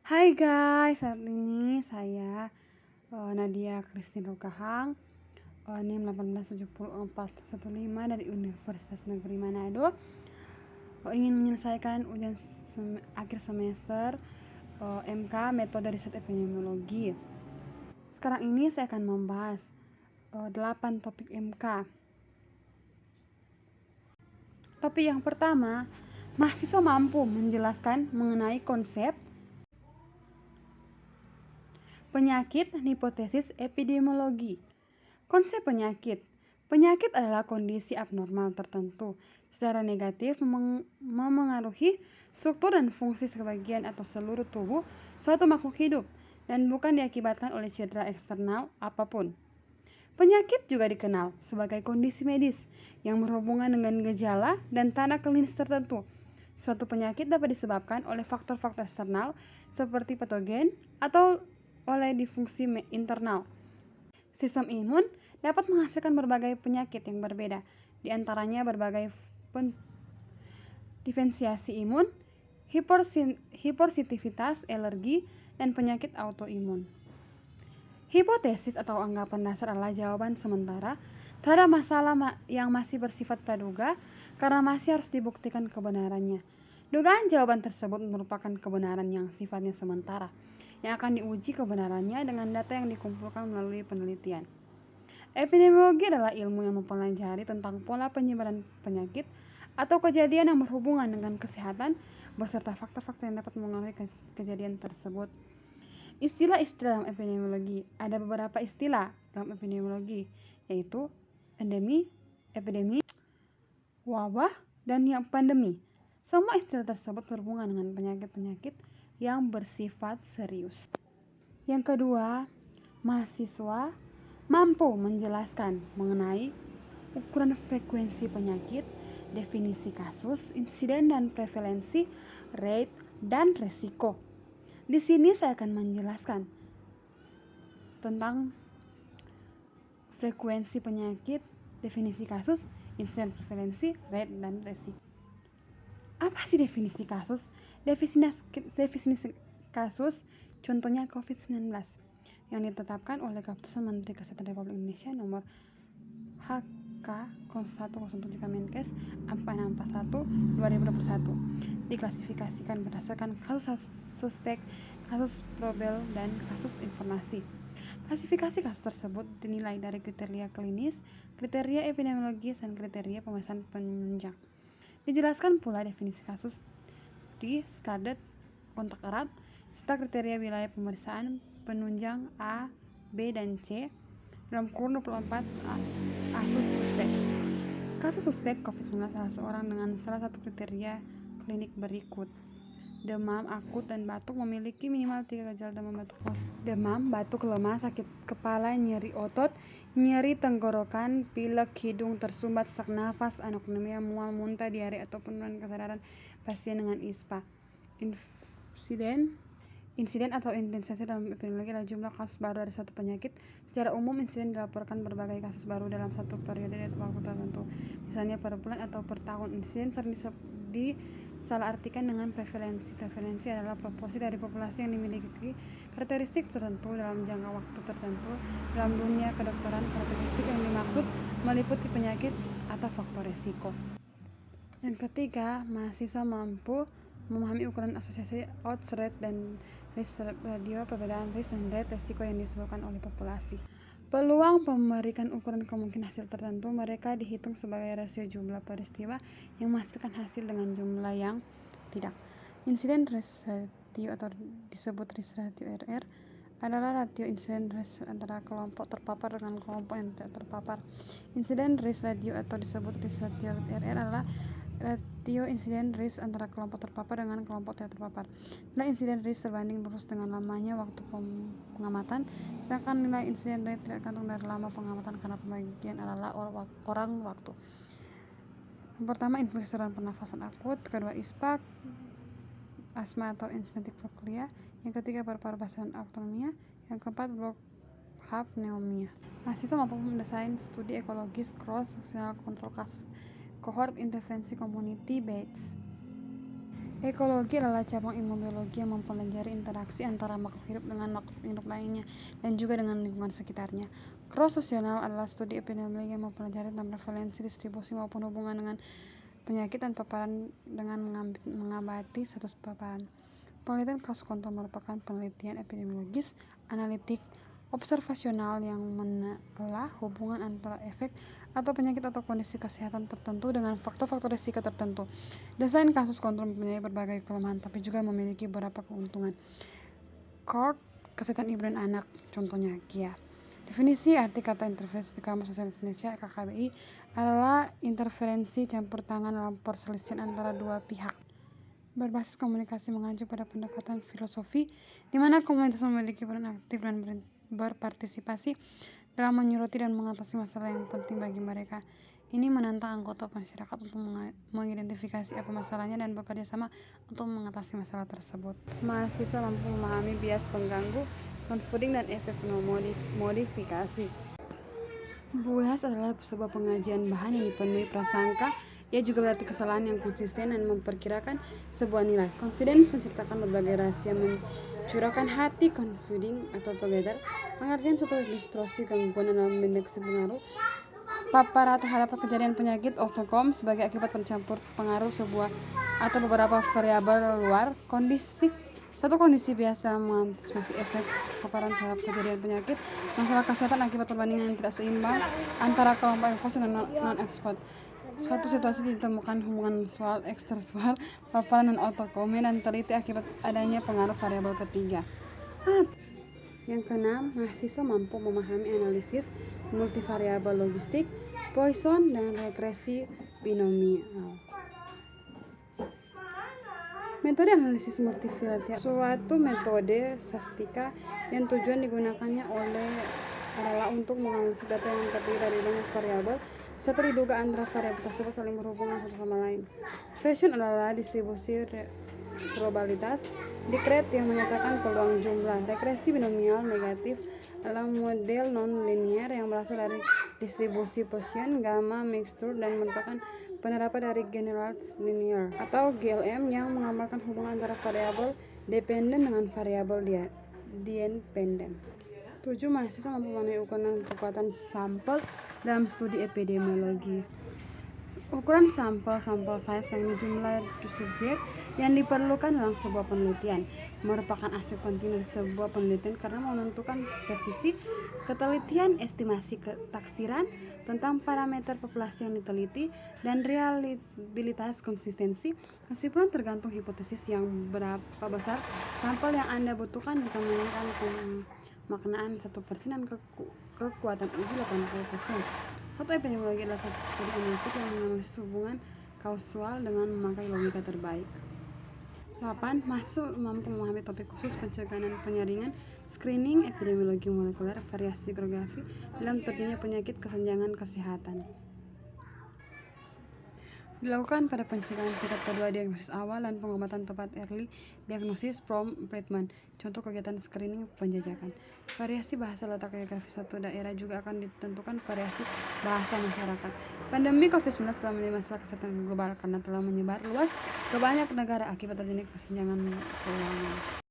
Hai guys, saat ini saya Nadia Christine Rokahang, NIM 1874115 dari Universitas Negeri Manado, ingin menyelesaikan ujian akhir semester MK Metode Riset Epidemiologi. Sekarang ini saya akan membahas 8 topik MK. Topik yang pertama, mahasiswa mampu menjelaskan mengenai konsep penyakit dan hipotesis epidemiologi. Konsep penyakit. Penyakit adalah kondisi abnormal tertentu secara negatif memengaruhi struktur dan fungsi sebagian atau seluruh tubuh suatu makhluk hidup dan bukan diakibatkan oleh cedera eksternal apapun. Penyakit juga dikenal sebagai kondisi medis yang berhubungan dengan gejala dan tanda klinis tertentu. Suatu penyakit dapat disebabkan oleh faktor-faktor eksternal seperti patogen atau oleh difungsi internal. Sistem imun dapat menghasilkan berbagai penyakit yang berbeda, di antaranya berbagai diferensiasi imun, hipersensitivitas, alergi, dan penyakit autoimun. Hipotesis atau anggapan dasar adalah jawaban sementara terhadap masalah yang masih bersifat praduga karena masih harus dibuktikan kebenarannya. Dugaan jawaban tersebut merupakan kebenaran yang sifatnya sementara, yang akan diuji kebenarannya dengan data yang dikumpulkan melalui penelitian. Epidemiologi adalah ilmu yang mempelajari tentang pola penyebaran penyakit atau kejadian yang berhubungan dengan kesehatan beserta faktor-faktor yang dapat mengaruhi kejadian tersebut. Istilah-istilah dalam epidemiologi. Ada beberapa istilah dalam epidemiologi, yaitu endemi, epidemi, wabah, dan yang pandemi. Semua istilah tersebut berhubungan dengan penyakit-penyakit yang bersifat serius. Yang kedua, mahasiswa mampu menjelaskan mengenai ukuran frekuensi penyakit, definisi kasus, insiden dan prevalensi, rate, dan resiko. Di sini saya akan menjelaskan tentang frekuensi penyakit, definisi kasus, insiden, prevalensi, rate, dan resiko. Apa sih definisi kasus? Definisi kasus contohnya COVID-19 yang ditetapkan oleh Keputusan Menteri Kesehatan Republik Indonesia nomor HK 0107 Kemenkes 4641 2021, diklasifikasikan berdasarkan kasus suspek, kasus probable, dan kasus informasi. Klasifikasi kasus tersebut dinilai dari kriteria klinis, kriteria epidemiologis, dan kriteria pemeriksaan penunjang. Dijelaskan pula definisi kasus di SCARDED kontak erat serta kriteria wilayah pemeriksaan penunjang A, B, dan C dalam kurun 24 kasus suspek. Kasus suspek COVID-19 salah seorang dengan salah satu kriteria klinik berikut: demam akut dan batuk, memiliki minimal 3 gejala demam, batuk, lemah, sakit kepala, nyeri otot, nyeri tenggorokan, pilek, hidung tersumbat, sesak nafas, anoknemia, mual, muntah, diare, atau penurunan kesadaran pasien dengan ISPA. Insiden atau intensitas dalam epidemiologi adalah jumlah kasus baru dari suatu penyakit. Secara umum, insiden dilaporkan berbagai kasus baru dalam satu periode waktu tertentu, misalnya per bulan atau per tahun. Insiden sering disalahartikan dengan prevalensi. Prevalensi adalah proporsi dari populasi yang dimiliki karakteristik tertentu dalam jangka waktu tertentu. Dalam dunia kedokteran, karakteristik yang dimaksud meliputi penyakit atau faktor resiko. Yang ketiga, mahasiswa mampu memahami ukuran asosiasi odds rate dan risk radio, perbedaan risk dan rate resiko yang disebabkan oleh populasi. Peluang memberikan ukuran kemungkinan hasil tertentu, mereka dihitung sebagai rasio jumlah peristiwa yang menghasilkan hasil dengan jumlah yang tidak. Insiden risk ratio atau disebut risk ratio RR adalah ratio insiden risk antara kelompok terpapar dengan kelompok yang tidak terpapar. Insiden risk ratio atau disebut risk ratio RR adalah ratio insiden risk antara kelompok terpapar dengan kelompok tidak terpapar. Nilai insiden risk terbanding lurus dengan lamanya waktu pengamatan, sedangkan nilai insiden rate tidak tergantung dari lama pengamatan karena pembagian adalah orang waktu. Yang pertama, infeksi saluran pernafasan akut. Kedua, ISPA, asma atau asthmatic prochlea. Yang ketiga, paru-paru basal dan autonomia. Yang keempat, block heart pneumonia. Mahasiswa mampu mendesain studi ekologis cross-sectional kontrol kasus kohort intervensi community based. Ekologi adalah cabang ilmu biologi yang mempelajari interaksi antara makhluk hidup dengan makhluk hidup lainnya dan juga dengan lingkungan sekitarnya. Cross-seksional adalah studi epidemiologi yang mempelajari tentang prevalensi, distribusi maupun hubungan dengan penyakit dan paparan dengan mengamati status paparan. Penelitian cross-kontrol merupakan penelitian epidemiologis analitik observasional yang menelaah hubungan antara efek atau penyakit atau kondisi kesehatan tertentu dengan faktor-faktor risiko tertentu. Desain kasus kontrol mempunyai berbagai kelemahan, tapi juga memiliki beberapa keuntungan. Cohort Kesehatan Ibu dan Anak, contohnya KIA. Definisi arti kata interferensi di Kamus Bahasa Indonesia KKBI adalah interferensi campur tangan dalam perselisihan antara dua pihak. Berbasis komunikasi mengacu pada pendekatan filosofi, di mana komunitas memiliki peran aktif dan berpartisipasi dalam menyuruti dan mengatasi masalah yang penting bagi mereka. Ini menantang anggota masyarakat untuk mengidentifikasi apa masalahnya dan bekerja sama untuk mengatasi masalah tersebut. Mahasiswa mampu memahami bias pengganggu, confounding, dan efek modifikasi. Bias adalah sebuah pengajian bahan yang dipenuhi prasangka. Ia juga berarti kesalahan yang konsisten dan memperkirakan sebuah nilai. Confidence menceritakan berbagai rahasia mencurahkan hati. Confiding atau together pengertian suatu distorsi gangguan dalam indeksi pengaruh paparan terhadap kejadian penyakit outcome sebagai akibat pencampur pengaruh sebuah atau beberapa variabel luar suatu kondisi biasa mengantisipasi efek paparan terhadap kejadian penyakit, masalah kesehatan akibat perbandingan yang tidak seimbang antara kelompok ekspos dan non-ekspos. Suatu situasi ditemukan hubungan soal ekstersual, paparan dan autokome dan teliti akibat adanya pengaruh variabel ketiga. Yang keenam, mahasiswa mampu memahami analisis multivariabel logistik, Poisson, dan regresi binomial. Metode analisis multivariat suatu metode statistika yang tujuan digunakannya adalah untuk menganalisis data yang terdiri dari banyak variabel serta diduga antara variabel tersebut saling berhubungan satu sama lain. Fashion adalah distribusi probabilitas discrete yang menyatakan peluang jumlah. Regresi binomial negatif adalah model non-linear yang berasal dari distribusi Poisson, gamma, mixture, dan merupakan penerapan dari generalized linear atau GLM yang menggambarkan hubungan antara variabel dependen dengan variabel dependen. 7. Mahasiswa mampu memenuhi ukuran kekuatan sampel dalam studi epidemiologi. Ukuran sampel size dan jumlah subjek yang diperlukan dalam sebuah penelitian merupakan aspek penting dari sebuah penelitian karena menentukan presisi ketelitian, estimasi ketaksiran tentang parameter populasi yang diteliti, dan reliabilitas konsistensi. Kesimpulan tergantung hipotesis yang berapa besar sampel yang Anda butuhkan jika menggunakan pemaknaan 1% dan kekuatan uji 80%. Suatu epidemiologi adalah satu studi analitik yang menganalisis hubungan kausal dengan memakai logika terbaik. 8. Mahasiswa mampu memahami topik khusus pencegahan dan penyaringan, screening, epidemiologi molekuler, variasi geografi dalam terjadinya penyakit, kesenjangan kesehatan. Dilakukan pada pencegahan tingkat kedua, diagnosis awal, dan pengobatan tepat early diagnosis from treatment. Contoh kegiatan screening penjajakan. Variasi bahasa letak geografi suatu daerah juga akan ditentukan variasi bahasa masyarakat. Pandemi COVID-19 telah menjadi masalah kesehatan global karena telah menyebar luas ke banyak negara akibat terjadinya kesenjangan keuangan.